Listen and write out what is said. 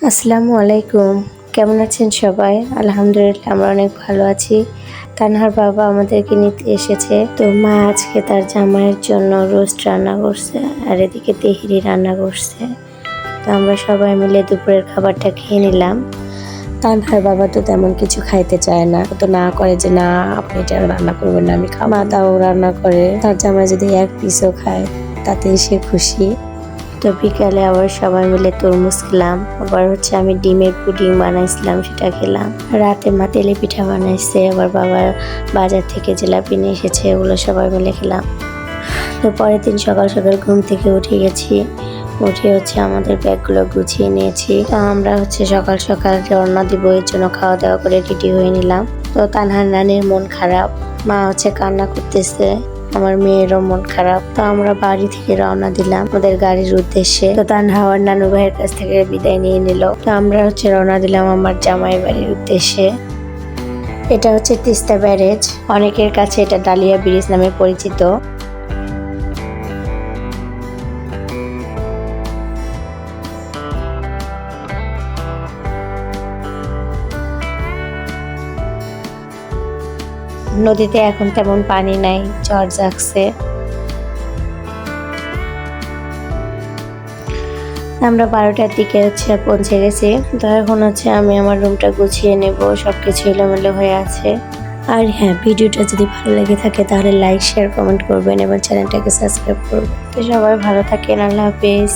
আসসালামু আলাইকুম। কেমন আছেন সবাই? আলহামদুলিল্লাহ আমরা অনেক ভালো আছি। তানহার বাবা আমাদেরকে নিতে এসেছে। তো মা আজকে তার জামাইয়ের জন্য রোস্ট রান্না করছে আর এদিকে তেহেরি রান্না করছে। তো আমরা সবাই মিলে দুপুরের খাবারটা খেয়ে নিলাম। তানহার বাবা তো তেমন কিছু খাইতে চায় না, তো না করে যে না আপনি এটা রান্না করবেন না, আমি খাবো। মা তাও রান্না করে, তার জামাই যদি এক পিসও খায় তাতেই সে খুশি। তো বিকালে আবার সবাই মিলে তরমুজ খেলাম, আবার আমি ডিমের পুডিং বানাইছিলাম সেটা খেলাম। রাতে মা তেলে পিঠা বানাইছে, আবার বাবা বাজার থেকে জিলাপি নিয়ে এসেছে, ওগুলো সবাই মিলে খেলাম। তো পরের দিন সকাল সকাল ঘুম থেকে উঠে গেছি, উঠে আমাদের ব্যাগগুলো গুছিয়ে নিয়েছি। তো আমরা সকাল সকাল রওনা দিব, এর জন্য খাওয়া দাওয়া করে রেডি হয়ে নিলাম। তো তানহার নানির মন খারাপ, মা কান্না করতেছে, আমার মেয়েরও মন খারাপ। তো আমরা বাড়ি থেকে রওনা দিলাম ওদের গাড়ির উদ্দেশ্যে। তো তানহাওয়ার নানু ভাইয়ের কাছ থেকে বিদায় নিয়ে নিল। তো আমরা রওনা দিলাম আমার জামাইয়ের বাড়ির উদ্দেশ্যে। এটা তিস্তা ব্যারেজ, অনেকের কাছে এটা ডালিয়া ব্রিজ নামে পরিচিত। নদীতে এখন তেমন পানি নাই, ঝড় জাগছে। আমরা 12টার দিকে পৌঁছে গেছি। তো এখন আমি আমার রুমটা গুছিয়ে নেব, সবকিছু এলোমেলো হয়ে আছে। আর হ্যাঁ, ভিডিওটা যদি ভালো লেগে থাকে তাহলে লাইক শেয়ার কমেন্ট করবেন এবং চ্যানেলটাকে সাবস্ক্রাইব করবেন। তো সবাই ভালো থাকেন, আল্লাহ হাফেজ।